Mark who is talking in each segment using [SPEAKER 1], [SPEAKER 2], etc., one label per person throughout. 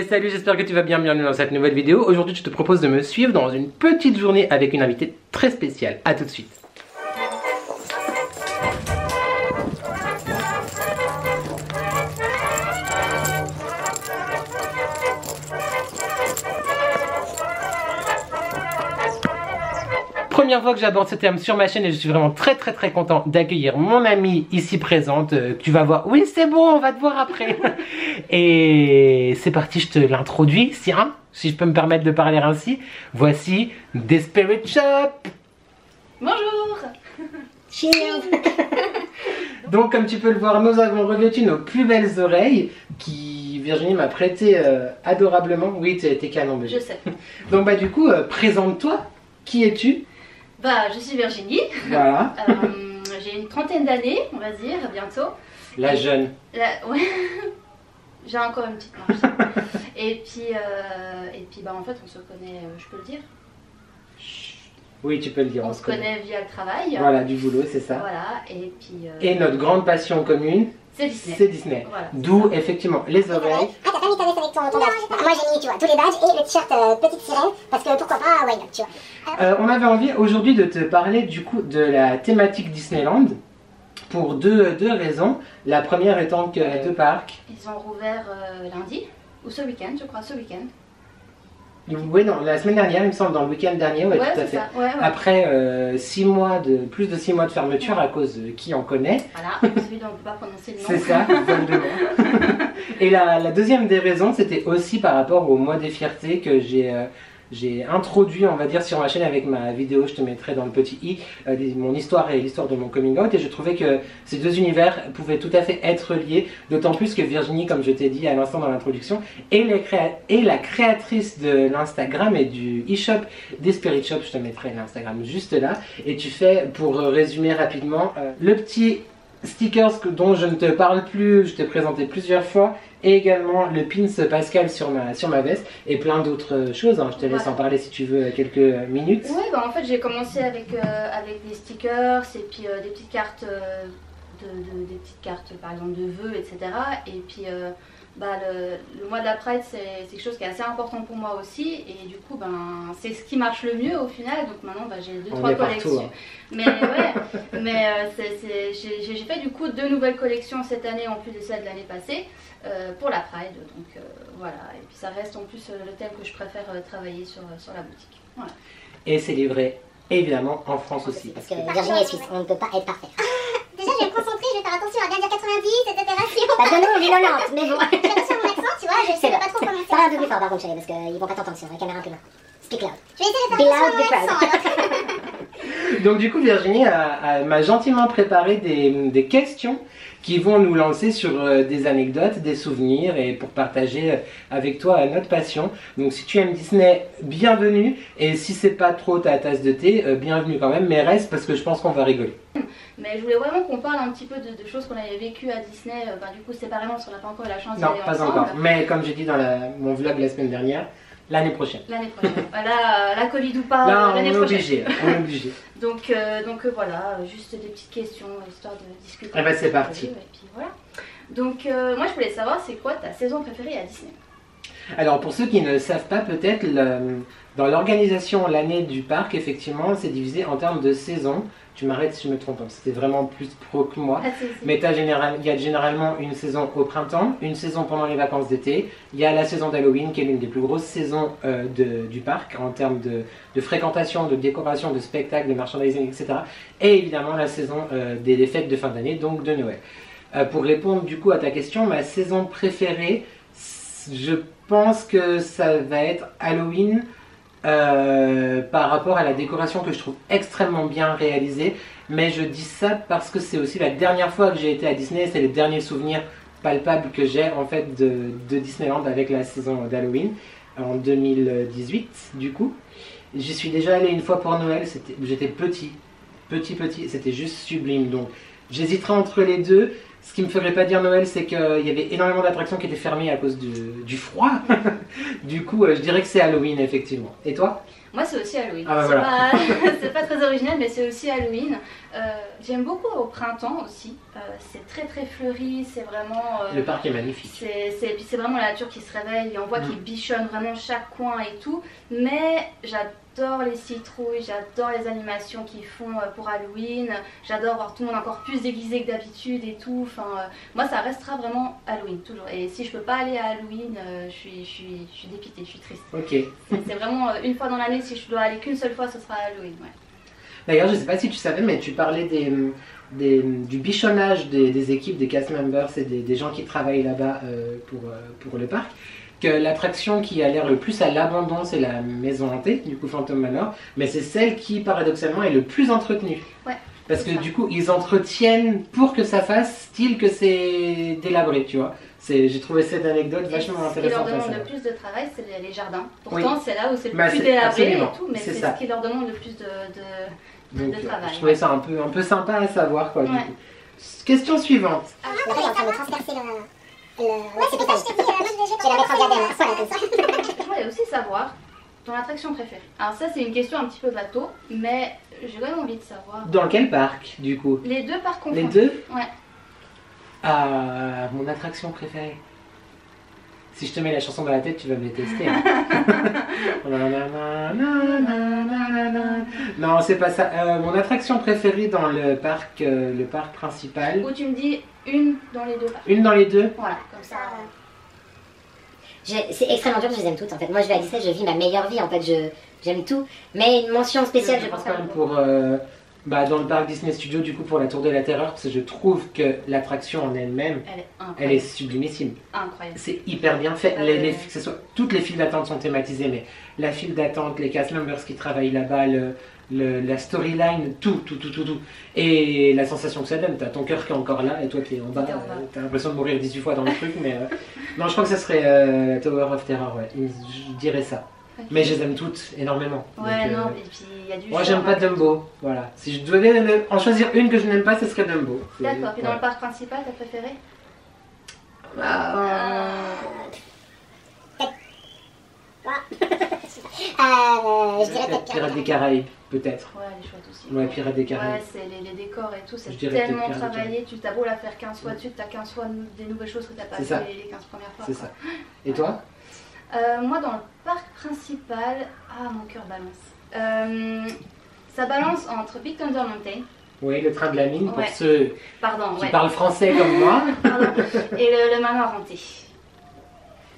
[SPEAKER 1] salut, j'espère que tu vas bien, bienvenue dans cette nouvelle vidéo. Aujourd'hui je te propose de me suivre dans une petite journée avec une invitée très spéciale. A tout de suite. Première fois que j'aborde ce terme sur ma chaîne et je suis vraiment très content d'accueillir mon amie ici présente. Tu vas voir, oui c'est bon, on va te voir après. Et c'est parti, je te l'introduis, si je peux me permettre de parler ainsi. Voici Desperate Shop.
[SPEAKER 2] Bonjour.
[SPEAKER 3] Cheers.
[SPEAKER 1] Donc comme tu peux le voir, nous avons revêtu nos plus belles oreilles qui Virginie m'a prêté adorablement. Oui, t'es canon bébé.
[SPEAKER 2] Je sais.
[SPEAKER 1] Donc bah du coup, présente-toi. Qui es-tu?
[SPEAKER 2] Bah, je suis Virginie.
[SPEAKER 1] Voilà.
[SPEAKER 2] J'ai une trentaine d'années, on va dire, bientôt.
[SPEAKER 1] La jeune.
[SPEAKER 2] Ouais. J'ai encore une petite marche. et puis bah en fait on se connaît, je peux le dire.
[SPEAKER 1] Oui, tu peux le dire.
[SPEAKER 2] On se connaît via le travail.
[SPEAKER 1] Voilà, du boulot, c'est ça.
[SPEAKER 2] Voilà, et puis.
[SPEAKER 1] Et notre grande passion commune,
[SPEAKER 2] c'est Disney.
[SPEAKER 1] C'est Disney.
[SPEAKER 2] Voilà,
[SPEAKER 1] d'où effectivement les oreilles.
[SPEAKER 3] Ah, t'as pas mis ta veste avec ton badge. Moi j'ai mis, tu vois, tous les badges et le t-shirt petite sirène, parce que pourquoi pas, why not, tu vois.
[SPEAKER 1] On avait envie aujourd'hui de te parler du coup de la thématique Disneyland pour deux raisons. La première étant que les deux parcs.
[SPEAKER 2] Ils ont rouvert lundi, ou ce week-end, je crois, ce week-end.
[SPEAKER 1] Oui, non, la semaine dernière, il me semble, dans le week-end dernier, ouais, tout à fait.
[SPEAKER 2] Ça. Ouais.
[SPEAKER 1] Après plus de 6 mois de fermeture à cause de qui en connaît.
[SPEAKER 2] Voilà, celui dont on ne peut pas prononcer le nom.
[SPEAKER 1] C'est ça, Voldemort. Et la deuxième des raisons, c'était aussi par rapport au mois des fiertés que j'ai introduit, on va dire, sur ma chaîne avec ma vidéo, je te mettrai dans le petit i, mon histoire et l'histoire de mon coming out, et je trouvais que ces deux univers pouvaient tout à fait être liés, d'autant plus que Virginie, comme je t'ai dit à l'instant dans l'introduction, est la créatrice de l'Instagram et du e-shop Desperate Shop, je te mettrai l'Instagram juste là, et tu fais, pour résumer rapidement, le petit stickers dont je ne te parle plus, je t'ai présenté plusieurs fois, et également le pins Pascal sur ma veste et plein d'autres choses. Je te laisse en parler si tu veux quelques minutes.
[SPEAKER 2] Oui, bah en fait j'ai commencé avec des stickers et puis des petites cartes, des petites cartes par exemple de vœux, etc. Et puis le mois de la Pride c'est quelque chose qui est assez important pour moi aussi, et du coup c'est ce qui marche le mieux au final. Donc maintenant j'ai 2-3 collections.
[SPEAKER 1] Partout,
[SPEAKER 2] Mais ouais, j'ai fait du coup 2 nouvelles collections cette année en plus de celle de l'année passée pour la Pride. Donc voilà, et puis ça reste en plus le thème que je préfère travailler sur la boutique. Voilà.
[SPEAKER 1] Et c'est livré évidemment en France aussi.
[SPEAKER 3] Parce que Virginie est suisse, on ne peut pas être parfait. Déjà je vais me concentrer, je vais faire attention à bien dire 90, etc. Bah non, on dit 90, mais bon. Je fais attention à mon accent, tu vois, je sais pas trop comment faire. Parle un peu plus fort par contre chérie, parce qu'ils vont pas t'entendre sur la caméra plus loin. Speak loud. Je vais essayer de faire attention à mon accent.
[SPEAKER 1] Donc du coup Virginie m'a gentiment préparé des questions qui vont nous lancer sur des anecdotes, des souvenirs, et pour partager avec toi notre passion. Donc si tu aimes Disney, bienvenue, et si c'est pas trop ta tasse de thé, bienvenue quand même, mais reste parce que je pense qu'on va rigoler.
[SPEAKER 2] Mais je voulais vraiment qu'on parle un petit peu de choses qu'on avait vécues à Disney, du coup séparément parce qu'on n'a pas encore eu la chance d'y aller ensemble.
[SPEAKER 1] Non, pas encore, mais comme j'ai dit dans mon vlog la semaine dernière, l'année prochaine.
[SPEAKER 2] L'année prochaine. Là, la Covid ou pas, l'année prochaine.
[SPEAKER 1] On est obligé.
[SPEAKER 2] Donc voilà, juste des petites questions, histoire de discuter.
[SPEAKER 1] Eh ben c'est parti.
[SPEAKER 2] Et puis voilà. Donc moi je voulais savoir, c'est quoi ta saison préférée à Disney?
[SPEAKER 1] Alors pour ceux qui ne savent pas, peut-être, dans l'organisation, l'année du parc, effectivement, c'est divisé en termes de saisons. Tu m'arrêtes si je me trompe, c'était vraiment plus pro que moi. Mais il y a généralement une saison au printemps, une saison pendant les vacances d'été. Il y a la saison d'Halloween qui est l'une des plus grosses saisons du parc en termes de fréquentation, de décoration, de spectacles, de merchandising, etc. Et évidemment la saison des fêtes de fin d'année, donc de Noël. Pour répondre du coup à ta question, ma saison préférée, je pense que ça va être Halloween. Par rapport à la décoration que je trouve extrêmement bien réalisée, mais je dis ça parce que c'est aussi la dernière fois que j'ai été à Disney, c'est le dernier souvenir palpable que j'ai en fait de Disneyland avec la saison d'Halloween en 2018 du coup. J'y suis déjà allé une fois pour Noël, j'étais petit, c'était juste sublime, donc j'hésiterai entre les deux. Ce qui me ferait pas dire Noël, c'est qu'il y avait énormément d'attractions qui étaient fermées à cause du froid. Du coup, je dirais que c'est Halloween, effectivement. Et toi?
[SPEAKER 2] Moi c'est aussi Halloween.
[SPEAKER 1] Ah bah voilà.
[SPEAKER 2] C'est pas très original mais c'est aussi Halloween. J'aime beaucoup au printemps aussi. C'est très fleuri, c'est vraiment...
[SPEAKER 1] le parc est magnifique.
[SPEAKER 2] C'est vraiment la nature qui se réveille et on voit qu'il bichonne vraiment chaque coin et tout. Mais j'adore les citrouilles, j'adore les animations qu'ils font pour Halloween. J'adore voir tout le monde encore plus déguisé que d'habitude et tout. Enfin, moi ça restera vraiment Halloween toujours. Et si je peux pas aller à Halloween, je suis dépitée, je suis triste.
[SPEAKER 1] Ok.
[SPEAKER 2] C'est vraiment une fois dans l'année, si je dois aller qu'une seule fois, ce sera Halloween. Ouais.
[SPEAKER 1] D'ailleurs, je sais pas si tu savais, mais tu parlais du bichonnage des équipes, des cast members et des gens qui travaillent là-bas pour le parc. Que l'attraction qui a l'air le plus à l'abandon, c'est la maison hantée, du coup Phantom Manor, mais c'est celle qui, paradoxalement, est le plus entretenue.
[SPEAKER 2] Ouais.
[SPEAKER 1] Parce que du coup, ils entretiennent pour que ça fasse style que c'est délabré, tu vois. J'ai trouvé cette anecdote vachement intéressante.
[SPEAKER 2] Ce qui leur demande le plus de travail, c'est les jardins. Pourtant, c'est là où c'est le plus délabré et tout, mais c'est ce qui leur demande le plus de travail.
[SPEAKER 1] Je trouvais ça un peu sympa à savoir, quoi, du coup. Question suivante.
[SPEAKER 3] Je suis en train de transpercer ouais, c'est pétage. Je vais la mettre en diadème. Voilà, comme ça.
[SPEAKER 2] Je voulais aussi savoir ton attraction préférée. Alors ça, c'est une question un petit peu bateau, mais j'ai quand même envie de savoir.
[SPEAKER 1] Dans quel parc, du coup?
[SPEAKER 2] Les deux parcs confondus.
[SPEAKER 1] Les deux?
[SPEAKER 2] Ouais.
[SPEAKER 1] Ah, mon attraction préférée. Si je te mets la chanson dans la tête, tu vas me détester. Hein. Non, c'est pas ça. Mon attraction préférée dans le parc principal.
[SPEAKER 2] Ou tu me dis une dans les deux parcs.
[SPEAKER 1] Une dans les deux?
[SPEAKER 2] Voilà, comme ça.
[SPEAKER 3] C'est extrêmement dur, je les aime toutes en fait. Moi je vais à Disney, je vis ma meilleure vie en fait, j'aime tout. Mais une mention spéciale, je pense
[SPEAKER 1] quand même pour dans le parc Disney Studio, du coup pour la Tour de la Terreur, parce que je trouve que l'attraction en elle-même, elle est sublimissime.
[SPEAKER 2] Incroyable.
[SPEAKER 1] C'est hyper bien fait. Que ce soit, toutes les files d'attente sont thématisées, mais la file d'attente, les cast members qui travaillent là-bas, la storyline, tout. Et la sensation que ça donne, t'as ton cœur qui est encore là et toi qui es en bas, t'as l'impression de mourir 18 fois dans le truc, mais non, je crois que ça serait Tower of Terror, ouais, je dirais ça. Okay. Mais je les aime toutes énormément.
[SPEAKER 2] Ouais, donc, non, et puis il y a du
[SPEAKER 1] moi j'aime pas Dumbo, voilà. Si je devais en choisir une que je n'aime pas, ce serait Dumbo.
[SPEAKER 2] D'accord, et dans le parc principal, t'as préféré?
[SPEAKER 3] Je dirais peut-être
[SPEAKER 1] Pirates des Caraïbes, peut-être.
[SPEAKER 2] Ouais, elle est chouette aussi.
[SPEAKER 1] Ouais, Pirates des Caraïbes.
[SPEAKER 2] Ouais, c'est les décors et tout, c'est tellement travaillé. Tu t'as beau la faire 15 fois dessus, tu as 15 fois des nouvelles choses que tu n'as pas fait les 15 premières fois.
[SPEAKER 1] C'est ça. Et toi?
[SPEAKER 2] Moi, dans le parc principal, mon cœur balance. Ça balance entre Big Thunder Mountain.
[SPEAKER 1] Oui, le train de la mine, pour ceux qui parlent français comme moi.
[SPEAKER 2] Et le manoir hanté.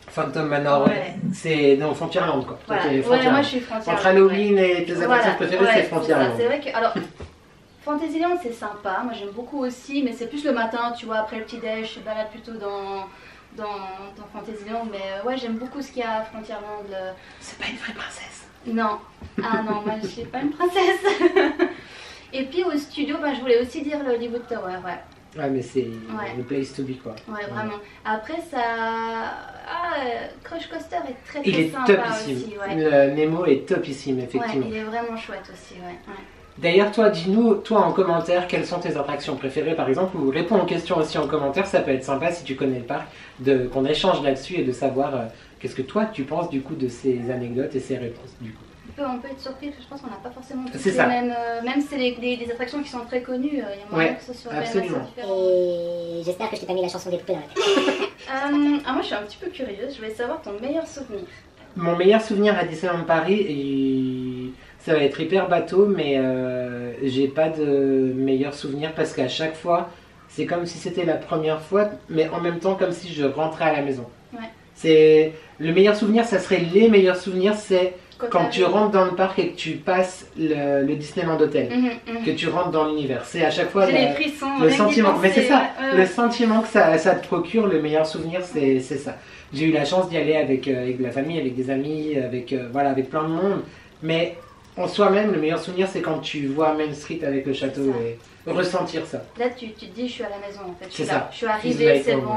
[SPEAKER 1] Phantom Manor, c'est dans Frontierland quoi.
[SPEAKER 2] Voilà. Ouais, moi je suis Frontierland.
[SPEAKER 1] Entre Halloween et tes attractions préférées, c'est Frontierland.
[SPEAKER 2] C'est vrai que, alors, Fantasyland c'est sympa, moi j'aime beaucoup aussi, mais c'est plus le matin, tu vois, après le petit-déj, je balade plutôt dans Fantasyland, mais ouais, j'aime beaucoup ce qu'il y a à Frontierland.
[SPEAKER 1] C'est pas une vraie princesse.
[SPEAKER 2] Non, non, moi je suis pas une princesse. Et puis au studio, je voulais aussi dire le Hollywood Tower,
[SPEAKER 1] Ouais, mais c'est le place to be quoi.
[SPEAKER 2] Ouais, vraiment. Après, Crush Coaster est très
[SPEAKER 1] il est
[SPEAKER 2] sympa
[SPEAKER 1] topissime.
[SPEAKER 2] aussi.
[SPEAKER 1] Le Nemo est topissime, effectivement.
[SPEAKER 2] Ouais, il est vraiment chouette aussi,
[SPEAKER 1] D'ailleurs, toi, dis-nous, toi en commentaire, quelles sont tes attractions préférées par exemple, ou réponds aux questions aussi en commentaire, ça peut être sympa si tu connais le parc, qu'on échange là-dessus et de savoir qu'est-ce que toi tu penses du coup de ces anecdotes et ces réponses du coup.
[SPEAKER 2] On peut être surpris parce que je pense qu'on n'a pas forcément toutes les mêmes. Même si c'est des attractions qui sont très connues, il y a moyen que ce soit
[SPEAKER 1] absolument.
[SPEAKER 3] Différent. Et j'espère que je t'ai pas mis la chanson des poupées dans la tête.
[SPEAKER 2] Moi je suis un petit peu curieuse, je voulais savoir ton meilleur souvenir.
[SPEAKER 1] Mon meilleur souvenir à Disneyland Paris, ça va être hyper bateau, mais j'ai pas de meilleur souvenir parce qu'à chaque fois, c'est comme si c'était la première fois, mais en même temps comme si je rentrais à la maison. C'est le meilleur souvenir, ça serait les meilleurs souvenirs, c'est quand tu rentres dans le parc et que tu passes le Disneyland Hotel, que tu rentres dans l'univers. C'est à chaque fois le sentiment. Mais c'est ça, le sentiment que ça te procure, le meilleur souvenir, c'est ça. J'ai eu la chance d'y aller avec la famille, avec des amis, avec plein de monde. Mais en soi-même, le meilleur souvenir, c'est quand tu vois Main Street avec le château et ressentir ça.
[SPEAKER 2] Là, tu te dis, je suis à la maison en fait.
[SPEAKER 1] C'est ça.
[SPEAKER 2] Je suis arrivée, c'est bon.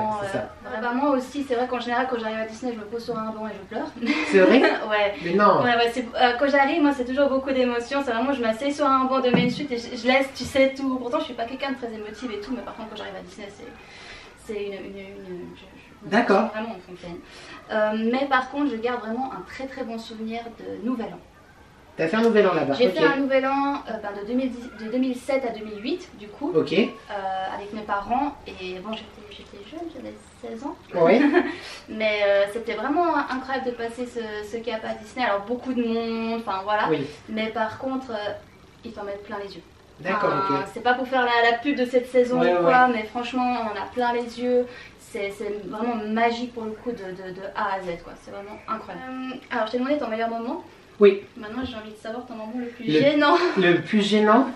[SPEAKER 2] Moi aussi, c'est vrai qu'en général, quand j'arrive à Disney, je me pose sur un banc et je pleure.
[SPEAKER 1] C'est vrai?
[SPEAKER 2] Ouais.
[SPEAKER 1] Mais non.
[SPEAKER 2] Quand j'arrive, moi, c'est toujours beaucoup d'émotions. C'est vraiment, je m'asseye sur un banc de Main Street et je laisse, tu sais, tout. Pourtant, je suis pas quelqu'un de très émotive et tout, mais par contre, quand j'arrive à Disney, c'est
[SPEAKER 1] D'accord.
[SPEAKER 2] Vraiment en fontaine. Mais par contre, je garde vraiment un très très bon souvenir de Nouvel An.
[SPEAKER 1] T'as fait un nouvel an là-bas?
[SPEAKER 2] J'ai fait un nouvel an de 2007 à 2008 du coup, avec mes parents, et bon j'étais jeune, j'avais 16 ans, mais c'était vraiment incroyable de passer ce cap à Disney. Alors beaucoup de monde, enfin voilà, mais par contre ils t'en mettent plein les yeux.
[SPEAKER 1] D'accord,
[SPEAKER 2] c'est pas pour faire la pub de cette saison ou quoi, mais franchement on en a plein les yeux. C'est vraiment magique pour le coup de A à Z quoi, c'est vraiment incroyable. Alors je t'ai demandé ton meilleur moment.
[SPEAKER 1] Oui.
[SPEAKER 2] Maintenant j'ai envie de savoir ton moment le plus gênant.
[SPEAKER 1] Le plus gênant?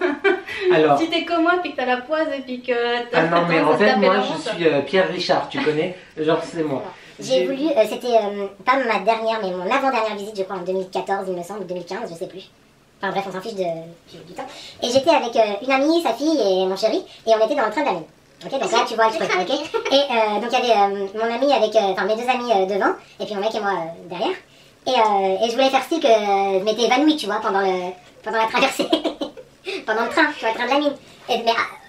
[SPEAKER 1] Alors...
[SPEAKER 2] Si t'es comme moi puis que t'as la poise et puis que t'as...
[SPEAKER 1] Ah non mais en fait moi je suis Pierre Richard, tu connais? Genre c'est moi.
[SPEAKER 3] J'ai voulu, c'était pas ma dernière mais mon avant-dernière visite je crois en 2014 il me semble, ou 2015, je sais plus. Enfin bref on s'en fiche du temps. Et j'étais avec une amie, sa fille et mon chéri et on était dans le train de la mine. Ok, donc là tu vois le truc, ok. Et donc il y avait mon ami avec, enfin mes deux amis devant et puis mon mec et moi derrière. Et je voulais faire style que je m'étais évanouie, tu vois, pendant la traversée. Pendant le train, tu vois, le train de la mine. Mais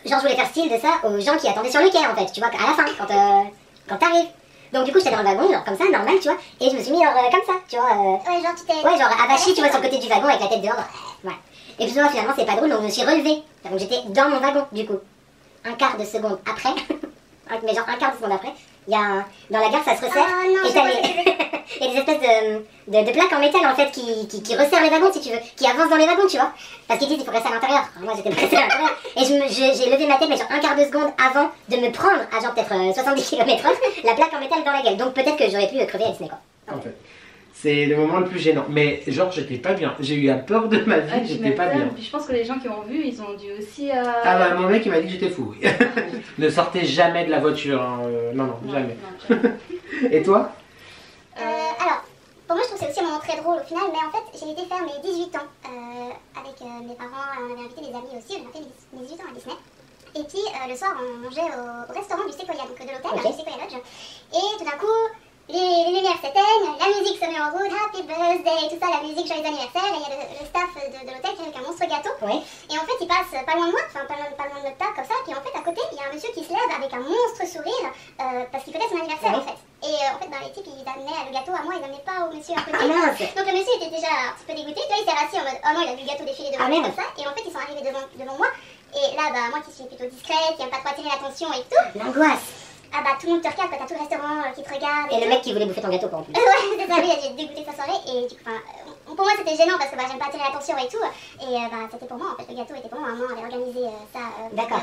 [SPEAKER 3] genre, je voulais faire style de ça aux gens qui attendaient sur le quai, en fait, tu vois, à la fin, quand t'arrives. Donc du coup, j'étais dans le wagon, genre comme ça, normal, tu vois, et je me suis mis genre comme ça, tu vois.
[SPEAKER 2] Ouais, genre tu t'es...
[SPEAKER 3] Ouais, genre avachie, tu vois, sur le côté du wagon avec la tête dehors. Voilà. Et puis finalement, c'est pas drôle, donc je me suis relevée. Donc j'étais dans mon wagon, du coup. Un quart de seconde après, mais genre un quart de seconde après, il y a dans la gare, ça se resserre, et t'as il y a des espèces de plaques en métal en fait qui resserrent les wagons si tu veux, qui avancent dans les wagons tu vois, parce qu'ils disent il faut rester à l'intérieur. Moi j'étais pressée à l'intérieur et j'ai levé ma tête mais genre un quart de seconde avant de me prendre à genre peut-être 70 km/h la plaque en métal dans la gueule, donc peut-être que j'aurais pu crever à Disney quoi.
[SPEAKER 1] En fait, c'est le moment le plus gênant, mais genre j'étais pas bien, j'ai eu la peur de ma vie, j'étais pas bien.
[SPEAKER 2] Puis je pense que les gens qui ont vu ils ont dû aussi...
[SPEAKER 1] Ah bah mon mec il m'a dit que j'étais fou, oui. Ne sortez jamais de la voiture, hein. Non, jamais. Et toi?
[SPEAKER 3] Alors, pour moi je trouve que c'est aussi un moment très drôle au final, mais en fait j'ai été faire mes 18 ans avec mes parents, on avait invité des amis aussi, on a fait mes 18 ans à Disney. Et puis le soir on mangeait au restaurant du Sequoia, donc de l'hôtel, du Sequoia Lodge. Et tout d'un coup les lumières s'éteignent, la musique se met en route, happy birthday, tout ça, la musique joyeux anniversaire, et il y a le staff de l'hôtel qui est avec un monstre gâteau. Et en fait il passe pas loin de moi, enfin pas loin de notre table comme ça, puis en fait à côté il y a un monsieur qui se lève avec un monstre sourire parce qu'il fêtait son anniversaire en fait. Et en fait, les types, ils amenaient le gâteau à moi, ils n'amenaient pas au monsieur à côté. Donc le monsieur était déjà un petit peu dégoûté, tu vois, il s'est rassis en mode oh non, il a vu le gâteau défiler devant lui comme ça. Et en fait, ils sont arrivés devant moi. Et là, moi qui suis plutôt discrète, qui aime pas trop attirer l'attention et tout. L'angoisse. Ah bah tout le monde te regarde, t'as tout le restaurant qui te regarde. Et le mec qui voulait bouffer ton gâteau quoi en plus. Ouais, c'est ça, lui, il a dégoûté sa soirée. Et du coup, pour moi c'était gênant parce que j'aime pas attirer l'attention et tout. Et c'était pour moi en fait, le gâteau était pour moi. Maman avait organisé ça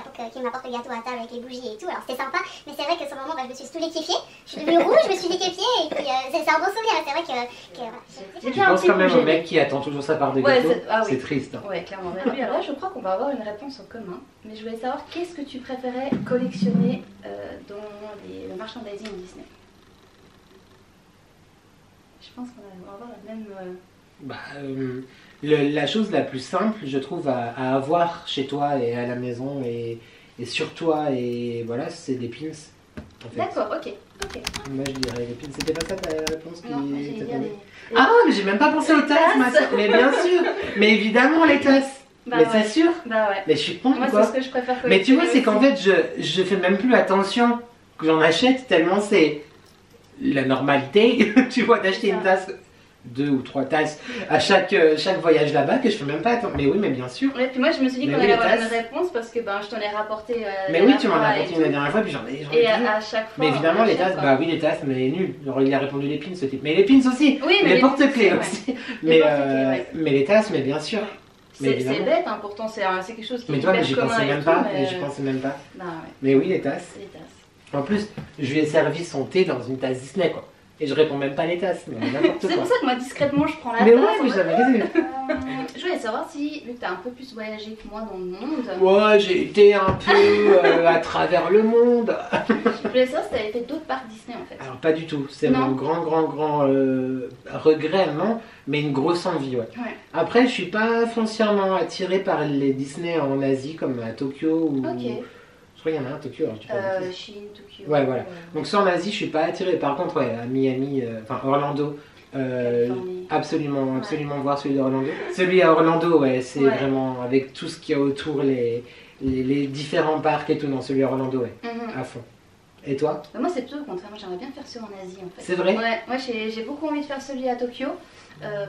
[SPEAKER 3] pour qu'il m'apporte le gâteau à table avec les bougies et tout. Alors c'était sympa, mais c'est vrai que ce moment, je me suis tout liquéfiée. Je suis devenue rouge, je me suis liquéfiée et puis c'est un bon souvenir. C'est vrai que voilà.
[SPEAKER 1] Tu penses quand même au mec qui attend toujours sa part de gâteau? C'est triste.
[SPEAKER 2] Ouais, clairement. Oui, alors là, je crois qu'on va avoir une réponse en commun. Mais je voulais savoir qu'est-ce que tu préférais collectionner dans le merchandising Disney. Je pense qu'on va avoir la même...
[SPEAKER 1] la chose la plus simple, je trouve, à avoir chez toi et à la maison et sur toi, et voilà, c'est des pins. En fait.
[SPEAKER 2] D'accord, ok.
[SPEAKER 1] Moi je dirais les pins. C'était pas ça ta réponse qui
[SPEAKER 2] t'attendait?
[SPEAKER 1] Ah, mais j'ai même pas pensé aux tasses, ma soeur. Mais bien sûr, mais évidemment les tasses. Mais c'est sûr. Mais je suis con,
[SPEAKER 2] moi,
[SPEAKER 1] quoi.
[SPEAKER 2] c'est ce que je préfère collectionner.
[SPEAKER 1] Mais tu vois, c'est qu'en fait, je fais même plus attention que j'en achète tellement c'est la normalité, tu vois, d'acheter une tasse, 2 ou 3 tasses à chaque voyage là-bas que je fais même pas attention. Mais oui, mais bien sûr.
[SPEAKER 2] Ouais, puis moi je me suis dit qu'on allait avoir une réponse parce que je t'en ai rapporté.
[SPEAKER 1] Mais oui, tu m'en as rapporté une dernière fois, puis j'en ai.
[SPEAKER 2] Et à chaque fois.
[SPEAKER 1] Mais évidemment, les tasses, oui, les tasses, mais nul. Alors, il a répondu les pins, ce type. Mais les pins aussi.
[SPEAKER 2] Oui,
[SPEAKER 1] mais les porte-clés aussi. Mais les tasses, mais bien sûr.
[SPEAKER 2] C'est bête, hein, pourtant c'est quelque chose qui est
[SPEAKER 1] mais toi, mais j'y
[SPEAKER 2] commun
[SPEAKER 1] pensais même
[SPEAKER 2] tout,
[SPEAKER 1] pas.
[SPEAKER 2] mais...
[SPEAKER 1] Je pensais même pas.
[SPEAKER 2] Ouais.
[SPEAKER 1] Mais oui, les tasses.
[SPEAKER 2] Les tasses.
[SPEAKER 1] En plus, je lui ai servi son thé dans une tasse Disney, quoi. Et je réponds même pas les tasses, mais n'importe quoi.
[SPEAKER 2] C'est pour ça que moi, discrètement, je prends la tasse.
[SPEAKER 1] Mais ouais, mais j'avais raison.
[SPEAKER 2] Je voulais savoir si, vu que t'as un peu plus voyagé que moi dans le monde...
[SPEAKER 1] Ouais, j'ai été un peu à travers le monde.
[SPEAKER 2] Je voulais savoir si t'avais fait d'autres parcs Disney, en fait.
[SPEAKER 1] Alors, pas du tout. C'est mon grand regret, non, mais une grosse envie, ouais. Après, je suis pas foncièrement attirée par les Disney en Asie, comme à Tokyo ou... Je crois qu'il y en a un à Tokyo, alors tu peux
[SPEAKER 2] Chine, Tokyo...
[SPEAKER 1] Ouais, voilà. Donc ça en Asie, je suis pas attirée. Par contre, ouais, à Miami, enfin Orlando... absolument voir celui d'Orlando. Celui à Orlando, ouais, c'est vraiment avec tout ce qu'il y a autour, les différents parcs et tout. Non, celui à Orlando, ouais, à fond. Et toi?
[SPEAKER 2] Moi, c'est plutôt le contraire. Moi, j'aimerais bien faire celui en Asie, en fait.
[SPEAKER 1] C'est vrai?
[SPEAKER 2] Ouais, moi, j'ai beaucoup envie de faire celui à Tokyo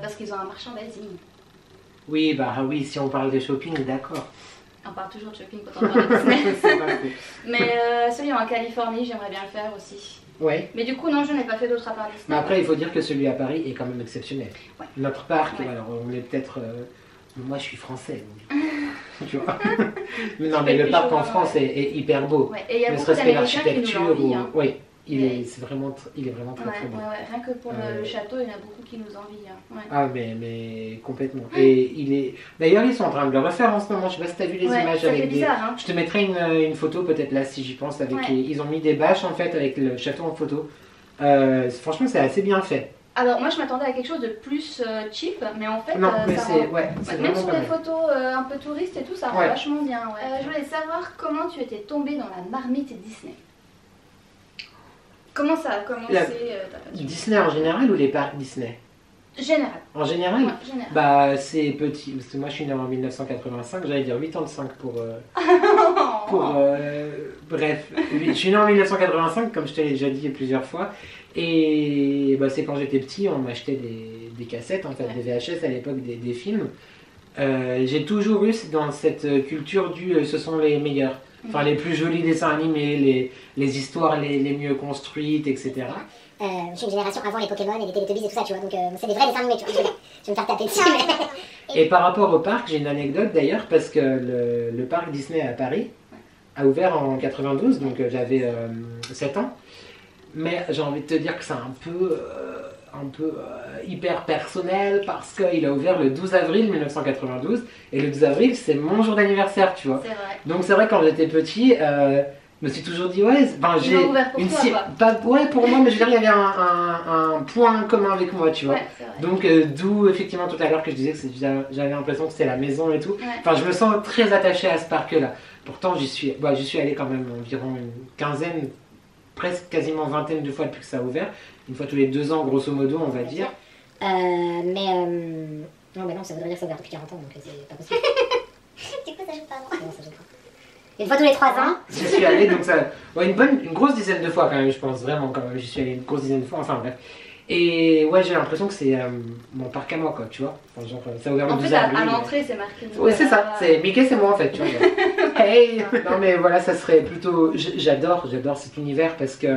[SPEAKER 2] parce qu'ils ont un merchandising.
[SPEAKER 1] Oui, bah oui, si on parle de shopping, d'accord.
[SPEAKER 2] On parle toujours de shopping quand on parle de Disney. Mais celui en Californie, j'aimerais bien le faire aussi.
[SPEAKER 1] Ouais.
[SPEAKER 2] Mais du coup, non, je n'ai pas fait d'autres à part Disney.
[SPEAKER 1] Mais après, il faut dire que celui à Paris est quand même exceptionnel.
[SPEAKER 2] Ouais.
[SPEAKER 1] Notre parc, alors on est peut-être... moi, je suis français, donc... tu vois. Non, mais le parc en France est hyper beau.
[SPEAKER 2] Ouais. Et il y a
[SPEAKER 1] ne
[SPEAKER 2] beaucoup
[SPEAKER 1] serait-ce que
[SPEAKER 2] d'Américains qui nous l'envient. Hein.
[SPEAKER 1] Oui, il est vraiment très beau.
[SPEAKER 2] Ouais. Rien que pour le château, il y en a beaucoup qui nous envient. Hein. Ouais.
[SPEAKER 1] Ah, mais complètement. Et il est... D'ailleurs, ils sont en train de le refaire en ce moment. Je sais pas si tu as vu les images
[SPEAKER 2] ça
[SPEAKER 1] avec
[SPEAKER 2] fait bizarre, hein.
[SPEAKER 1] Je te mettrai une photo peut-être là, si j'y pense. Avec Ils ont mis des bâches en fait avec le château en photo. Franchement, c'est assez bien fait.
[SPEAKER 2] Alors moi je m'attendais à quelque chose de plus cheap, mais en fait
[SPEAKER 1] non, mais
[SPEAKER 2] c'est même sur les photos un peu touristes et tout, ça rend vachement bien. Je voulais savoir comment tu étais tombée dans la marmite Disney. Comment ça a commencé ta passion?
[SPEAKER 1] Disney en général ou les parcs Disney?
[SPEAKER 2] Général.
[SPEAKER 1] En général,
[SPEAKER 2] général.
[SPEAKER 1] Bah c'est petit, parce que moi je suis né en 1985, j'allais dire 85 pour... bref, je suis né en 1985 comme je te l'ai déjà dit plusieurs fois. Et bah, c'est quand j'étais petit, on m'achetait des cassettes, en fait, des VHS à l'époque, des films. J'ai toujours eu dans cette culture ce sont les meilleurs. Enfin, les plus jolis dessins animés, les histoires les mieux construites, etc.
[SPEAKER 3] Je suis une génération avant les Pokémon et les Teletubbies et tout ça, tu vois, donc c'est des vrais dessins animés, tu vois. Je vais me faire taper dessus.
[SPEAKER 1] Et par rapport au parc, j'ai une anecdote d'ailleurs, parce que le parc Disney à Paris a ouvert en 92, donc j'avais 7 ans. Mais j'ai envie de te dire que c'est un peu hyper personnel parce qu'il a ouvert le 12 avril 1992 et le 12 avril c'est mon jour d'anniversaire, tu vois.
[SPEAKER 2] C'est vrai.
[SPEAKER 1] Donc c'est vrai quand j'étais petit, je me suis toujours dit ouais,
[SPEAKER 2] j'ai ouvert pour toi,
[SPEAKER 1] ouais pour moi, mais je veux dire il y avait un point commun avec moi, tu vois. Donc d'où effectivement tout à l'heure que je disais que j'avais l'impression que c'était la maison et tout. Enfin je me sens très attaché à ce parc là. Pourtant j'y suis allé quand même environ une quinzaine, presque quasiment vingtaine de fois depuis que ça a ouvert, une fois tous les 2 ans grosso modo on va dire.
[SPEAKER 3] Non mais non, ça voudrait dire que ça a ouvert depuis 40 ans donc c'est pas possible. Du coup ça joue pas, non, ça joue pas. Une fois tous les 3 ans.
[SPEAKER 1] J'y suis allé donc ça, une grosse dizaine de fois quand même, je pense vraiment quand même, j'y suis allé une grosse dizaine de fois, enfin bref. Et ouais, j'ai l'impression que c'est mon parc à moi quoi, tu vois. Enfin, genre, ça a ouvert le 12 avril.
[SPEAKER 2] À l'entrée c'est marqué.
[SPEAKER 1] Ouais c'est ça, c'est Mickey c'est moi en fait, tu vois. Hey. Non mais voilà, ça serait plutôt, j'adore cet univers parce que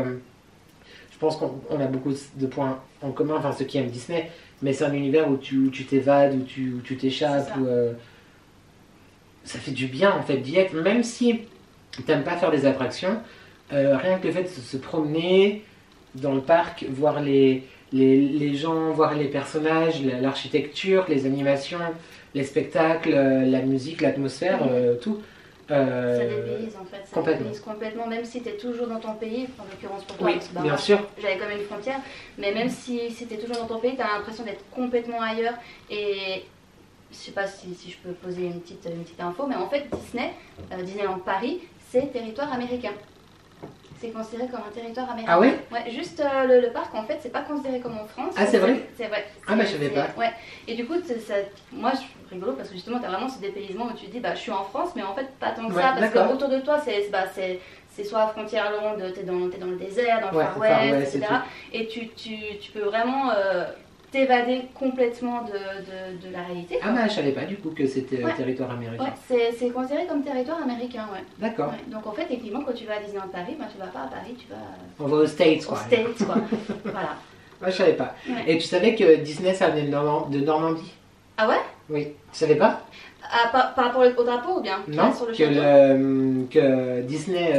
[SPEAKER 1] je pense qu'on a beaucoup de points en commun, enfin ceux qui aiment Disney, mais c'est un univers où tu t'évades, où tu t'échappes, où ça fait du bien en fait d'y être, même si t'aimes pas faire des attractions, rien que le fait de se promener dans le parc, voir les gens, voir les personnages, l'architecture, les animations, les spectacles, la musique, l'atmosphère, tout.
[SPEAKER 2] Ça dépayse en fait, ça dépayse complètement, même si tu es toujours dans ton pays, en l'occurrence pour toi,
[SPEAKER 1] oui, bien sûr.
[SPEAKER 2] J'avais quand même une frontière, mais même si tu es toujours dans ton pays, tu as l'impression d'être complètement ailleurs. Et je sais pas si je peux poser une petite info, mais en fait Disneyland Paris, c'est territoire américain. C'est considéré comme un territoire américain.
[SPEAKER 1] Ah ouais?
[SPEAKER 2] Ouais, juste le parc en fait, c'est pas considéré comme en France.
[SPEAKER 1] Ah c'est vrai?
[SPEAKER 2] C'est vrai.
[SPEAKER 1] Ah bah je savais pas.
[SPEAKER 2] Ouais. Et du coup, moi je trouve rigolo parce que justement, t'as vraiment ce dépaysement où tu te dis bah je suis en France, mais en fait pas tant que ça, parce que autour de toi c'est soit à frontière longue, t'es dans le désert, dans le Far West, etc. Et tu peux vraiment t'évader complètement de la réalité.
[SPEAKER 1] Ah bah je savais pas du coup que c'était territoire américain.
[SPEAKER 2] Ouais, c'est considéré comme territoire américain, ouais.
[SPEAKER 1] D'accord.
[SPEAKER 2] Ouais. Donc en fait, effectivement, quand tu vas à Disneyland Paris, bah tu vas pas à Paris, tu vas...
[SPEAKER 1] On va aux States quoi.
[SPEAKER 2] Aux States quoi, voilà.
[SPEAKER 1] Ouais, je savais pas. Ouais. Et tu savais que Disney ça venait de Normandie?
[SPEAKER 2] Ah ouais?
[SPEAKER 1] Oui. Tu savais pas?
[SPEAKER 2] Par rapport au drapeau ou bien?
[SPEAKER 1] Non,
[SPEAKER 2] sur le
[SPEAKER 1] que Disney...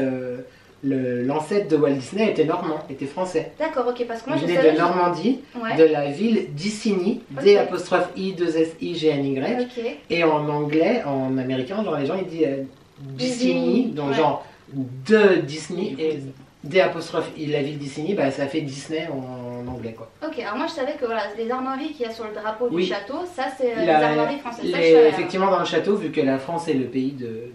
[SPEAKER 1] l'ancêtre de Walt Disney était normand, était français.
[SPEAKER 2] D'accord, ok, parce que moi
[SPEAKER 1] je venais de Normandie, de la ville d'Isigny, D''I''G''N'. Et en anglais, en américain, genre les gens ils disent d'Isigny, donc genre de Disney et D''I'' la ville d'Isigny, bah ça fait Disney en anglais quoi.
[SPEAKER 2] Ok, alors moi je savais que voilà, les armoiries qu'il y a sur le drapeau du château, ça c'est les armoiries françaises.
[SPEAKER 1] Effectivement dans le château, vu que la France est le pays de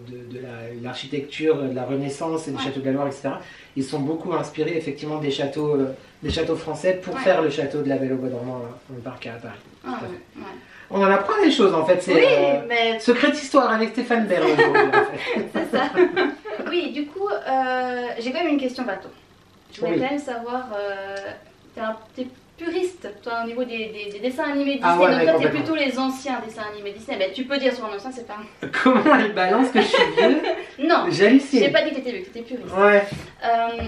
[SPEAKER 1] l'architecture, de la Renaissance et du château de la Loire, etc., ils sont beaucoup inspirés effectivement des châteaux français pour faire le château de la Belle au Bois dormant dans le parc à Paris.
[SPEAKER 2] Ah,
[SPEAKER 1] on en apprend des choses en fait, c'est
[SPEAKER 2] mais...
[SPEAKER 1] Secrète Histoire avec Stéphane Bern aujourd'hui en fait.
[SPEAKER 2] C'est ça. Oui, du coup, j'ai quand même une question bateau. Je voulais quand même savoir, t'es puriste, toi, au niveau des dessins animés Disney.
[SPEAKER 1] Ah ouais,
[SPEAKER 2] donc toi, t'es
[SPEAKER 1] complètement.
[SPEAKER 2] plutôt les anciens dessins animés Disney. Mais tu peux dire sur un ancien, c'est pas...
[SPEAKER 1] Comment elle balance que je suis vieux?
[SPEAKER 2] Non,
[SPEAKER 1] J'hallucine.
[SPEAKER 2] j'ai pas dit que t'étais vieux, que t'étais puriste.
[SPEAKER 1] Ouais.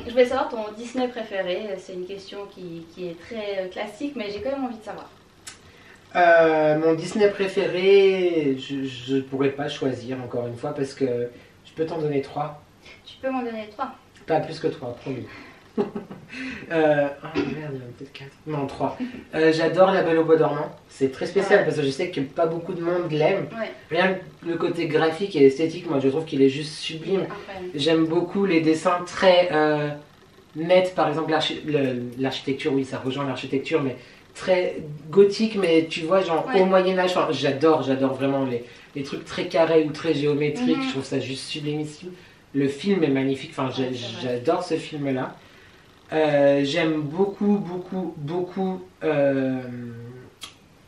[SPEAKER 2] Je voulais savoir ton Disney préféré. C'est une question qui est très classique, mais j'ai quand même envie de savoir.
[SPEAKER 1] Mon Disney préféré, je pourrais pas choisir encore une fois parce que je peux t'en donner 3.
[SPEAKER 2] Tu peux m'en donner 3.
[SPEAKER 1] Pas plus que 3, promis. Oh merde, il y en a peut-être 4. Non, 3. J'adore La Belle au Bois dormant. C'est très spécial parce que je sais que pas beaucoup de monde l'aime.
[SPEAKER 2] Ouais.
[SPEAKER 1] Rien que le côté graphique et esthétique, moi je trouve qu'il est juste sublime. J'aime beaucoup les dessins très nets, par exemple l'architecture, oui ça rejoint l'architecture, mais très gothique, mais tu vois genre au Moyen-Âge, enfin, j'adore vraiment les trucs très carrés ou très géométriques, je trouve ça juste sublimissime. Le film est magnifique, enfin j'adore ce film là. J'aime beaucoup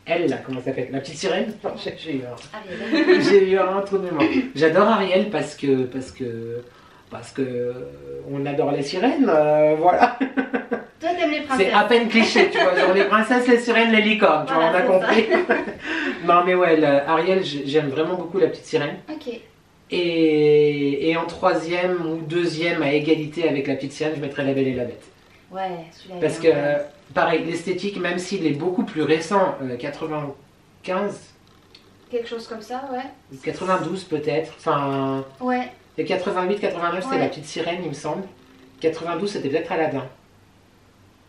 [SPEAKER 1] elle là, comment ça s'appelle? La petite sirène? J'ai eu un trou de mémoire. J'adore Ariel parce que on adore les sirènes, voilà.
[SPEAKER 2] Toi t'aimes les princesses.
[SPEAKER 1] C'est à peine cliché, tu vois, genre les princesses, les sirènes, les licornes, tu vois, on a compris. Non mais ouais, Ariel, j'aime vraiment beaucoup la petite sirène.
[SPEAKER 2] Ok.
[SPEAKER 1] Et en 3e ou 2e à égalité avec la petite sirène, je mettrais La Belle et la Bête.
[SPEAKER 2] Ouais, celui-là.
[SPEAKER 1] Parce que, pareil, l'esthétique, même s'il est beaucoup plus récent, 95.
[SPEAKER 2] Quelque chose comme ça, ouais.
[SPEAKER 1] 92 peut-être, enfin...
[SPEAKER 2] Ouais.
[SPEAKER 1] Et 88, 89 c'était La Petite Sirène, il me semble. 92 c'était peut-être Aladdin.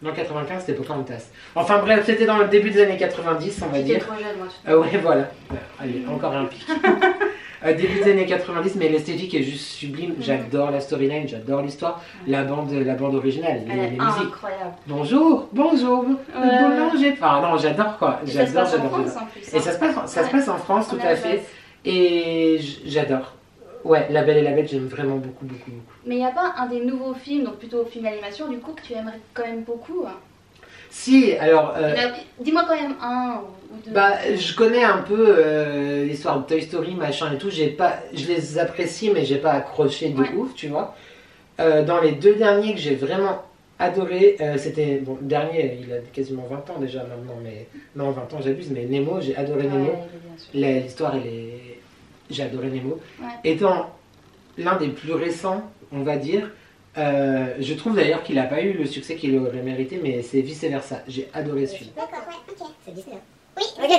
[SPEAKER 1] Non, 95 c'était Pocahontas. Enfin bref, c'était dans le début des années 90, on va dire.
[SPEAKER 2] J'étais trop jeune, moi.
[SPEAKER 1] Ouais, voilà. Allez, encore un pic. Début des années 90, mais l'esthétique est juste sublime. J'adore la storyline, j'adore l'histoire. La bande originale, les musiques.
[SPEAKER 2] Incroyable.
[SPEAKER 1] Bonjour. Boulanger. Enfin, non, j'adore quoi.
[SPEAKER 2] Ça se passe en France en plus.
[SPEAKER 1] Et ça se passe en France, tout à fait. Et j'adore. Ouais, La Belle et la Bête, j'aime vraiment beaucoup.
[SPEAKER 2] Mais il n'y a pas un des nouveaux films, donc plutôt film d'animation, du coup, que tu aimerais quand même beaucoup?
[SPEAKER 1] Si, alors...
[SPEAKER 2] Dis-moi quand même un ou deux.
[SPEAKER 1] Bah, je connais un peu l'histoire de Toy Story, machin et tout. Je les apprécie, mais j'ai pas accroché de ouf, tu vois. Dans les 2 derniers que j'ai vraiment adoré, c'était... Bon, le dernier, il a quasiment 20 ans déjà maintenant, mais... Non, 20 ans, j'abuse, mais Nemo, j'ai adoré Nemo. L'histoire, elle est... J'ai adoré Nemo. Étant l'un des plus récents, on va dire, je trouve d'ailleurs qu'il n'a pas eu le succès qu'il aurait mérité, mais c'est vice versa. J'ai adoré ce film.
[SPEAKER 3] D'accord, ouais, ok. C'est Disney. Oui, ok.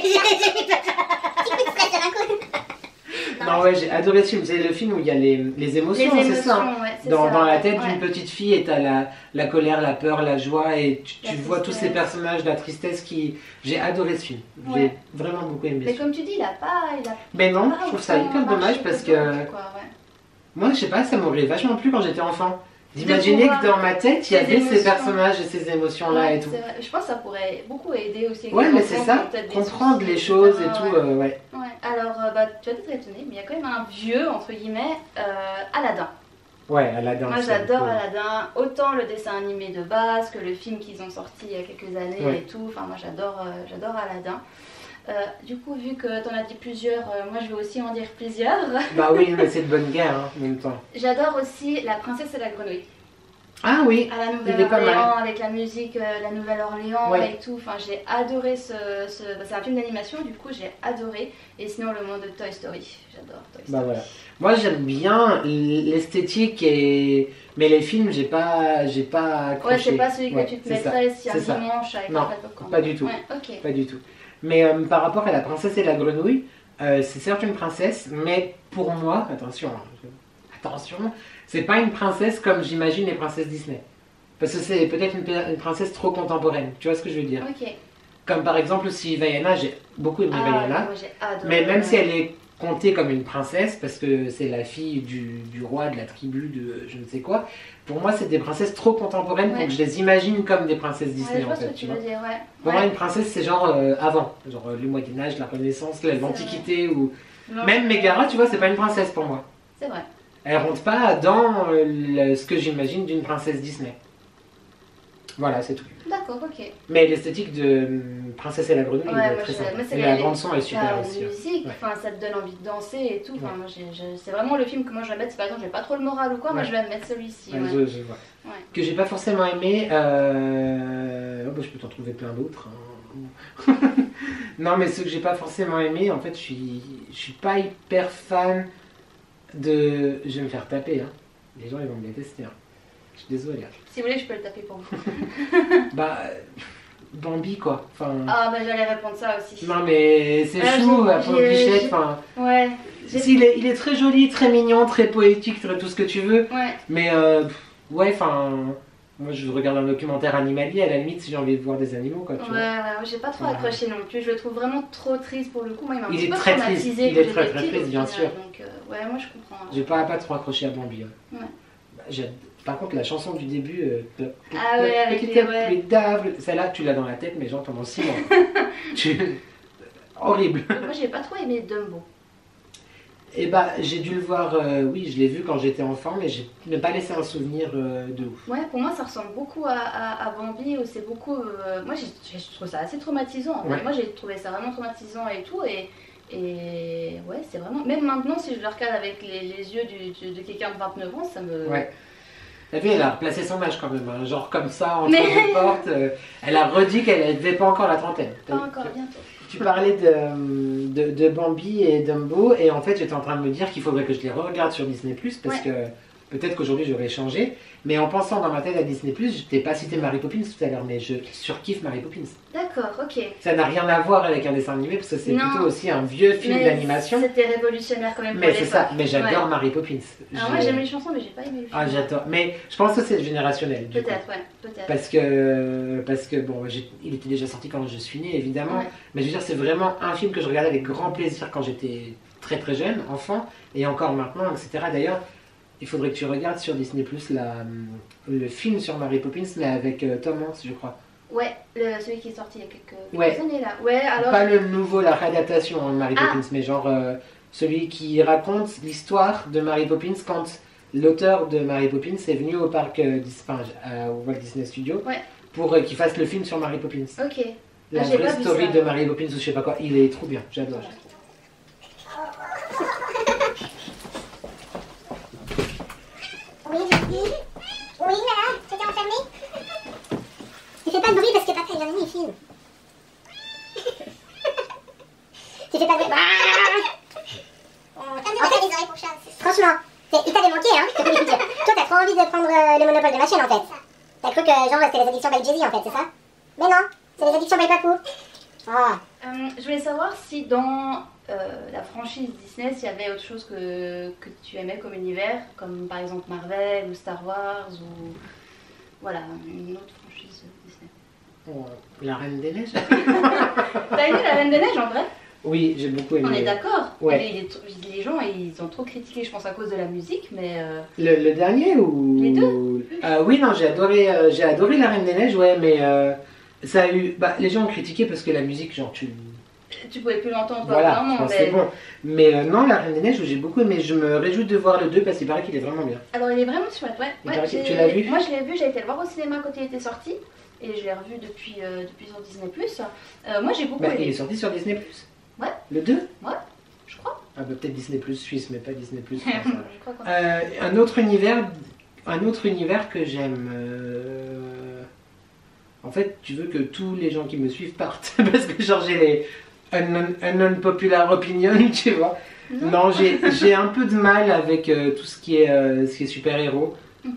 [SPEAKER 1] Non, ouais, j'ai adoré ce film. C'est le film où il y a les émotions, c'est ça.
[SPEAKER 2] Ouais,
[SPEAKER 1] dans la tête d'une petite fille, et t'as la colère, la peur, la joie, et tu vois tous ces personnages, la tristesse qui... J'ai adoré ce film. J'ai vraiment beaucoup aimé.
[SPEAKER 2] Mais comme tu dis, il a pas...
[SPEAKER 1] Mais non, je trouve ça hyper dommage parce que... Moi, je sais pas, ça m'aurait vachement plu quand j'étais enfant. D'imaginer que dans ma tête, il y avait ces personnages et ces émotions-là et tout.
[SPEAKER 2] Je pense que ça pourrait beaucoup aider aussi.
[SPEAKER 1] Ouais, mais c'est ça, comprendre les choses et tout, ouais.
[SPEAKER 2] Alors, tu vas être étonné, mais il y a quand même un vieux, entre guillemets, Aladdin.
[SPEAKER 1] Ouais, Aladdin.
[SPEAKER 2] Moi, j'adore Aladdin, autant le dessin animé de base que le film qu'ils ont sorti il y a quelques années et tout. Enfin, moi, j'adore Aladdin. Du coup, vu que tu en as dit plusieurs, moi je vais aussi en dire plusieurs.
[SPEAKER 1] Bah oui, mais c'est de bonne guerre en même temps.
[SPEAKER 2] J'adore aussi La Princesse et la Grenouille.
[SPEAKER 1] Ah oui,
[SPEAKER 2] à la Nouvelle-Orléans, avec la musique La Nouvelle-Orléans et tout. Enfin, j'ai adoré c'est un film d'animation, du coup j'ai adoré. Et sinon, le monde de Toy Story, j'adore Toy Story.
[SPEAKER 1] Bah voilà. Moi j'aime bien l'esthétique mais les films j'ai pas accroché.
[SPEAKER 2] Ouais, c'est pas celui que tu te mettrais si un dimanche avec un popcorn.
[SPEAKER 1] Pas du tout. Pas du tout. Mais par rapport à La Princesse et la Grenouille, c'est certes une princesse, mais pour moi, attention, c'est pas une princesse comme j'imagine les princesses Disney. Parce que c'est peut-être une princesse trop contemporaine, tu vois ce que je veux dire? Comme par exemple si Vaiana, j'ai beaucoup aimé Vaiana, mais même si elle est comptée comme une princesse, parce que c'est la fille du roi de la tribu de je ne sais quoi, pour moi c'est des princesses trop contemporaines pour que je les imagine comme des princesses Disney en fait.
[SPEAKER 2] Tu veux dire,
[SPEAKER 1] pour moi une princesse c'est genre avant, genre le Moyen-Âge, la Renaissance, l'Antiquité ou... Même Megara, tu vois, c'est pas une princesse pour moi.
[SPEAKER 2] C'est vrai.
[SPEAKER 1] Elle rentre pas dans ce que j'imagine d'une princesse Disney. Voilà, c'est tout.
[SPEAKER 2] D'accord, ok.
[SPEAKER 1] Mais l'esthétique de Princesse et la Grenouille est très sympa. Et la bande son est super aussi.
[SPEAKER 2] La musique, ça te donne envie de danser et tout. Moi, c'est vraiment le film que moi je vais mettre. Si par exemple j'ai pas trop le moral ou quoi, moi je vais mettre celui-ci.
[SPEAKER 1] Je vois. Que j'ai pas forcément aimé. Je peux t'en trouver plein d'autres. Hein. Non, mais ceux que j'ai pas forcément aimé, en fait, je suis pas hyper fan de. Je vais me faire taper. Hein. Les gens ils vont me détester. Hein. Je suis désolée.
[SPEAKER 2] Si vous voulez, je peux le taper pour vous.
[SPEAKER 1] Bambi quoi. Enfin...
[SPEAKER 2] Ah j'allais répondre ça aussi.
[SPEAKER 1] Non mais c'est chou, la pauvre bichette. Enfin...
[SPEAKER 2] Ouais.
[SPEAKER 1] Il est très joli, très mignon, très poétique, tout ce que tu veux.
[SPEAKER 2] Ouais.
[SPEAKER 1] Mais moi je regarde un documentaire animalier à la limite si j'ai envie de voir des animaux quoi. Tu vois.
[SPEAKER 2] J'ai pas trop accroché non plus. Je le trouve vraiment trop triste pour le coup. Moi, il m'a un
[SPEAKER 1] petit
[SPEAKER 2] peu
[SPEAKER 1] très triste. Il est très triste bien sûr.
[SPEAKER 2] Donc moi je comprends.
[SPEAKER 1] J'ai pas trop accroché à Bambi. Hein. Ouais. Par contre, la chanson du début, celle-là, tu l'as dans la tête, mais genre pendant 6 mois. Horrible.
[SPEAKER 2] Moi, j'ai pas trop aimé Dumbo.
[SPEAKER 1] Et j'ai dû le voir, oui, je l'ai vu quand j'étais enfant, mais je n'ai pas laissé un souvenir de ouf.
[SPEAKER 2] Ouais, pour moi, ça ressemble beaucoup à Bambi, où c'est beaucoup. Moi, je trouve ça assez traumatisant. Ouais. Moi, j'ai trouvé ça vraiment traumatisant et tout, et ouais, c'est vraiment. Même maintenant, si je le regarde avec les yeux de quelqu'un de 29 ans, ça me.
[SPEAKER 1] Ouais. T'as vu, elle a replacé son âge quand même, hein, genre comme ça, entre deux portes. Elle a redit qu'elle n'avait pas encore la trentaine.
[SPEAKER 2] Pas encore, bientôt.
[SPEAKER 1] Tu parlais de Bambi et Dumbo, et en fait j'étais en train de me dire qu'il faudrait que je les re-regarde sur Disney+, parce que peut-être qu'aujourd'hui j'aurais changé, mais en pensant dans ma tête à Disney+, je t'ai pas cité Mary Poppins tout à l'heure, mais je surkiffe Mary Poppins.
[SPEAKER 2] D'accord, ok.
[SPEAKER 1] Ça n'a rien à voir avec un dessin animé, parce que c'est plutôt aussi un vieux film d'animation.
[SPEAKER 2] C'était révolutionnaire quand même pour
[SPEAKER 1] Mais c'est ça, mais j'adore Mary Poppins.
[SPEAKER 2] Alors moi j'aime les chansons, mais j'ai pas aimé le film.
[SPEAKER 1] Ah j'adore, mais je pense que c'est générationnel.
[SPEAKER 2] Peut-être, ouais, peut-être.
[SPEAKER 1] Parce que bon, il était déjà sorti quand je suis née, évidemment, mais je veux dire, c'est vraiment un film que je regardais avec grand plaisir quand j'étais très très jeune, enfant, et encore maintenant, etc. D'ailleurs, il faudrait que tu regardes sur Disney+, le film sur Mary Poppins, mais avec Tom Hanks, je crois.
[SPEAKER 2] Ouais, celui qui est sorti il y a quelques années là. Ouais, alors.
[SPEAKER 1] Pas le nouveau, la réadaptation de Mary Poppins, mais genre celui qui raconte l'histoire de Mary Poppins quand l'auteur de Mary Poppins est venu au parc au Walt Disney Studio pour qu'il fasse le film sur Mary Poppins.
[SPEAKER 2] Ok.
[SPEAKER 1] La vraie story de Mary Poppins ou je sais pas quoi, il est trop bien, j'adore.
[SPEAKER 3] Oui, voilà, tu t'es enfermé. Tu fais pas de bruit parce que papa il vient de il filme. Tu fais pas de bruit. En fait, les oreilles pour chat. Franchement, il t'avait manqué, hein. Toi, t'as trop envie de prendre le monopole de ma chaîne en fait. T'as cru que genre c'était les addictions by Jay-Z en fait, c'est ça? Mais non, c'est les addictions by Papou.
[SPEAKER 2] Je voulais savoir si dans la franchise Disney, s'il y avait autre chose que tu aimais comme univers, comme par exemple Marvel ou Star Wars ou voilà, une autre franchise Disney.
[SPEAKER 1] La Reine des Neiges.
[SPEAKER 2] T'as aimé la Reine des Neiges en vrai?
[SPEAKER 1] Oui, j'ai beaucoup aimé.
[SPEAKER 2] On est d'accord.
[SPEAKER 1] Ouais.
[SPEAKER 2] Les gens, ils ont trop critiqué, je pense, à cause de la musique, mais...
[SPEAKER 1] Le dernier ou...
[SPEAKER 2] Les deux.
[SPEAKER 1] Oui, non, j'ai adoré La Reine des Neiges, ouais, mais ça a eu... les gens ont critiqué parce que la musique, genre,
[SPEAKER 2] tu pouvais plus l'entendre,
[SPEAKER 1] voilà, non, c'est bon. Mais non, La Reine des Neiges, j'ai beaucoup aimé. Je me réjouis de voir le 2 parce qu'il paraît qu'il est vraiment bien.
[SPEAKER 2] Alors, il est vraiment chouette, ouais.
[SPEAKER 1] Tu l'as vu?
[SPEAKER 2] Moi, je l'ai vu, j'ai été le voir au cinéma quand il était sorti. Et je l'ai revu depuis sur Disney+. Moi, j'ai beaucoup aimé.
[SPEAKER 1] Il est sorti sur Disney+.
[SPEAKER 2] Ouais.
[SPEAKER 1] Le 2?
[SPEAKER 2] Ouais, je crois.
[SPEAKER 1] Peut-être Disney+ Suisse, mais pas Disney+.
[SPEAKER 2] Je crois
[SPEAKER 1] un autre univers que j'aime... En fait, tu veux que tous les gens qui me suivent partent. Parce que genre j'ai un non-popular opinion, tu vois. Non, j'ai un peu de mal avec tout ce qui est super-héros.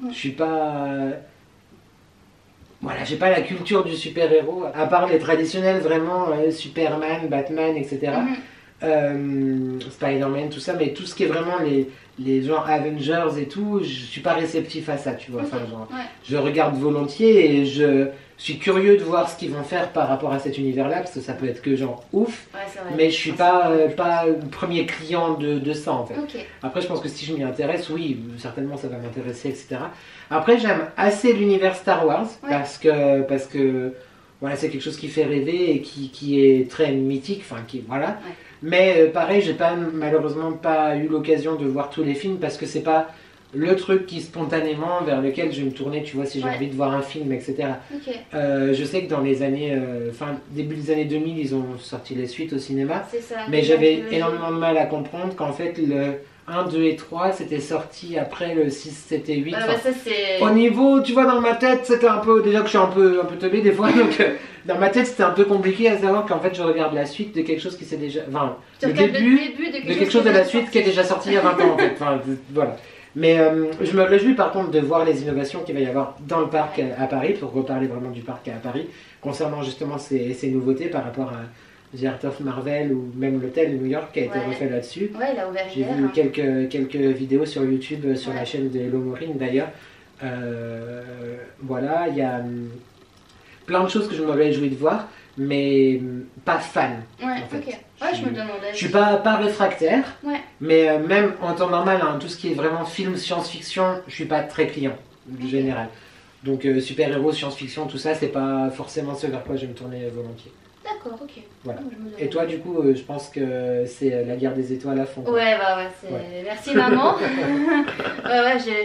[SPEAKER 1] Je suis pas... Voilà, j'ai pas la culture du super-héros, à part les traditionnels vraiment, Superman, Batman, etc. Spider-Man, tout ça, mais tout ce qui est vraiment les genres Avengers et tout, je suis pas réceptif à ça, tu vois. Enfin, genre, je regarde volontiers et je suis curieux de voir ce qu'ils vont faire par rapport à cet univers-là, parce que ça peut être que genre ouf, mais je suis pas le premier client de ça en fait. Après, je pense que si je m'y intéresse, oui, certainement ça va m'intéresser, etc. Après, j'aime assez l'univers Star Wars, parce que voilà, c'est quelque chose qui fait rêver et qui est très mythique, enfin, voilà. Mais pareil, j'ai malheureusement pas eu l'occasion de voir tous les films, parce que c'est pas le truc qui spontanément vers lequel je vais me tourner, tu vois, si j'ai envie de voir un film, etc. Je sais que dans les années, début des années 2000, ils ont sorti les suites au cinéma.
[SPEAKER 2] C'est ça.
[SPEAKER 1] Mais j'avais énormément de mal à comprendre qu'en fait, le 1, 2 et 3, c'était sorti après le 6, 7 et 8. Au niveau, tu vois, dans ma tête, c'était un peu, déjà que je suis un peu teubé des fois, donc dans ma tête, c'était un peu compliqué à savoir qu'en fait, je regarde la suite de quelque chose qui s'est déjà... Enfin, le début de quelque chose de la suite qui est déjà sorti il y a 20 ans, en fait. Enfin, voilà. Mais je me réjouis par contre de voir les innovations qu'il va y avoir dans le parc à Paris, pour reparler vraiment du parc à Paris, concernant justement ces nouveautés par rapport à The Art of Marvel ou même l'hôtel de New York qui a été refait là-dessus.
[SPEAKER 2] Ouais, il a ouvert.
[SPEAKER 1] J'ai vu quelques vidéos sur YouTube, sur la chaîne de Hello Maureen d'ailleurs. Voilà, il y a plein de choses que je me réjouis de voir, mais pas fan.
[SPEAKER 2] Ouais, en fait. Ok. Ouais, je me demandais.
[SPEAKER 1] Je suis pas réfractaire, mais même en temps normal, hein, tout ce qui est vraiment film, science-fiction, je suis pas très client, en général. Donc super-héros, science-fiction, tout ça, c'est pas forcément ce vers quoi je vais me tourner volontiers.
[SPEAKER 2] D'accord, ok.
[SPEAKER 1] Voilà. Et toi, du coup, je pense que c'est la guerre des étoiles à fond. Quoi.
[SPEAKER 2] Ouais, merci maman.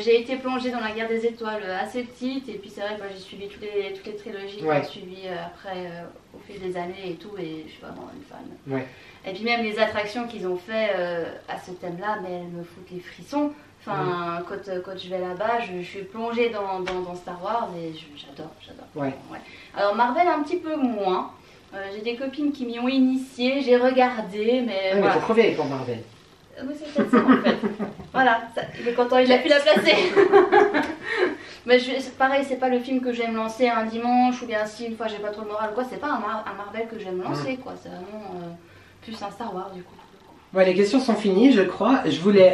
[SPEAKER 2] J'ai été plongée dans la guerre des étoiles assez petite, et puis c'est vrai que j'ai suivi toutes les trilogies qu'on a suivies après au fil des années et tout, et je suis vraiment une fan. Et puis même les attractions qu'ils ont fait à ce thème-là, mais elles me foutent les frissons. Enfin, quand je vais là-bas, je suis plongée dans Star Wars et j'adore. Alors Marvel un petit peu moins. J'ai des copines qui m'y ont initiée, j'ai regardé, mais
[SPEAKER 1] voilà. Mais t'es trop vieille pour Marvel.
[SPEAKER 2] Oui, c'est peut-être ça en fait. Voilà, il est content, il a pu la placer. Mais pareil, c'est pas le film que je vais me lancer un dimanche, ou bien si une fois j'ai pas trop le moral ou quoi, c'est pas un Marvel que je vais me lancer quoi, c'est vraiment plus un Star Wars du coup.
[SPEAKER 1] Ouais, les questions sont finies, je crois. Je voulais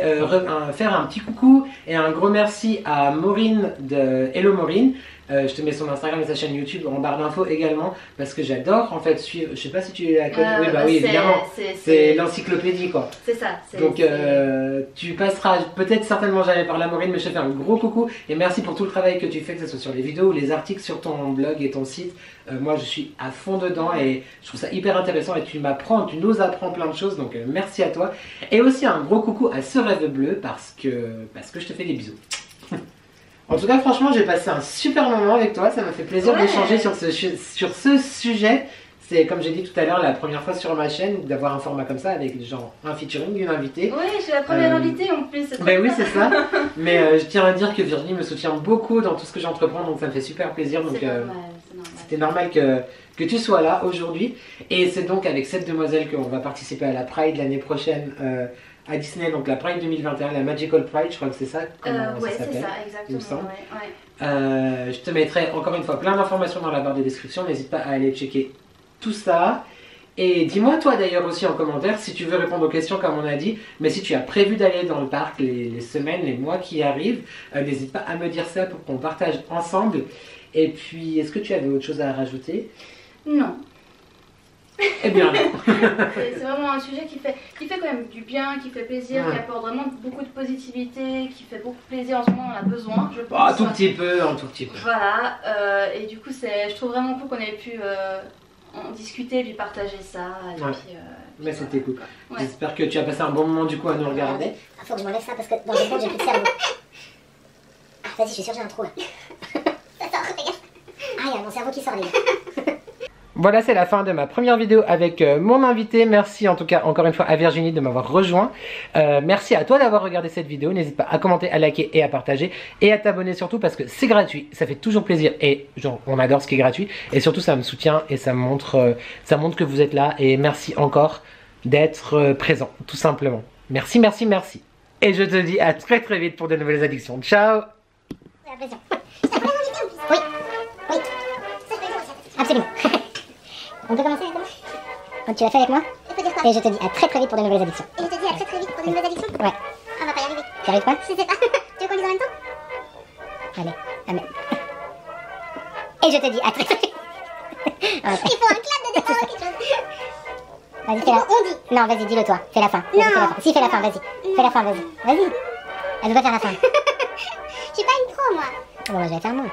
[SPEAKER 1] faire un petit coucu et un gros merci à Maureen de Hello Maureen. Je te mets son Instagram et sa chaîne YouTube en barre d'infos également, parce que j'adore en fait suivre. Je sais pas si tu la connais. Oui, évidemment. C'est l'encyclopédie quoi.
[SPEAKER 2] C'est ça.
[SPEAKER 1] Donc tu passeras peut-être certainement jamais par la Maureen, mais je te fais un gros coucou et merci pour tout le travail que tu fais, que ce soit sur les vidéos ou les articles sur ton blog et ton site. Moi je suis à fond dedans et je trouve ça hyper intéressant et tu nous apprends plein de choses, donc merci à toi. Et aussi un gros coucou à Ce Rêve Bleu parce que je te fais des bisous. En tout cas, franchement, j'ai passé un super moment avec toi. Ça m'a fait plaisir d'échanger sur ce sujet. C'est, comme j'ai dit tout à l'heure, la première fois sur ma chaîne d'avoir un format comme ça avec genre un featuring, une invitée.
[SPEAKER 2] Oui, je suis la première invitée en plus.
[SPEAKER 1] Ben oui, c'est ça. Mais je tiens à dire que Virginie me soutient beaucoup dans tout ce que j'entreprends, donc ça me fait super plaisir. Donc c'était normal que tu sois là aujourd'hui. Et c'est donc avec cette demoiselle qu'on va participer à la Pride l'année prochaine. À Disney, donc la Pride 2021, la Magical Pride, je crois que c'est ça.
[SPEAKER 2] Ouais, c'est ça, exactement.
[SPEAKER 1] Je te mettrai encore une fois plein d'informations dans la barre de description, n'hésite pas à aller checker tout ça. Et dis-moi toi d'ailleurs aussi en commentaire si tu veux répondre aux questions comme on a dit, mais si tu as prévu d'aller dans le parc les semaines, les mois qui arrivent, n'hésite pas à me dire ça pour qu'on partage ensemble. Et puis, est-ce que tu avais autre chose à rajouter?
[SPEAKER 2] Non.
[SPEAKER 1] Eh bien non.
[SPEAKER 2] C'est vraiment un sujet qui fait quand même du bien, qui fait plaisir, qui apporte vraiment beaucoup de positivité, qui fait beaucoup plaisir en ce moment, on a besoin, je pense.
[SPEAKER 1] Un tout petit peu.
[SPEAKER 2] Voilà, et du coup je trouve vraiment cool qu'on ait pu en discuter et puis partager ça. Et puis,
[SPEAKER 1] mais c'était cool. J'espère que tu as passé un bon moment du coup à nous regarder.
[SPEAKER 3] Faut que je m'enlève ça parce que dans le fond j'ai plus de cerveau. Ah vas-y, je suis sûre j'ai un trou là. Ça sort, regarde. Ah, il y a mon cerveau qui sort les gars.
[SPEAKER 1] Voilà, c'est la fin de ma première vidéo avec mon invité. Merci en tout cas encore une fois à Virginie de m'avoir rejoint. Merci à toi d'avoir regardé cette vidéo. N'hésite pas à commenter, à liker et à partager. Et à t'abonner surtout parce que c'est gratuit. Ça fait toujours plaisir et genre, on adore ce qui est gratuit. Et surtout ça me soutient et ça montre que vous êtes là. Et merci encore d'être présent, tout simplement. Merci. Et je te dis à très vite pour de nouvelles addictions. Ciao.
[SPEAKER 3] Oui. Absolument. On peut commencer maintenant? Donc tu l'as fait avec moi? Et je te dis à très vite pour de nouvelles addictions. Et je te dis à très vite pour de nouvelles addictions? Ouais. On va pas y arriver. Tu arrives pas? Je sais pas. Tu veux qu'on dise en même temps? Allez, amen. Et je te dis à très vite. Il faut un clap de départ ou quelque chose. Vas-y, fais la fin. On dit. Non, vas-y, dis-le toi. Fais la fin. Non. Fais la fin. Si, fais la fin, vas-y. Fais la fin, vas-y. Vas-y. Elle veut pas faire la fin. Je suis pas une pro, moi. Bon, je vais faire moi.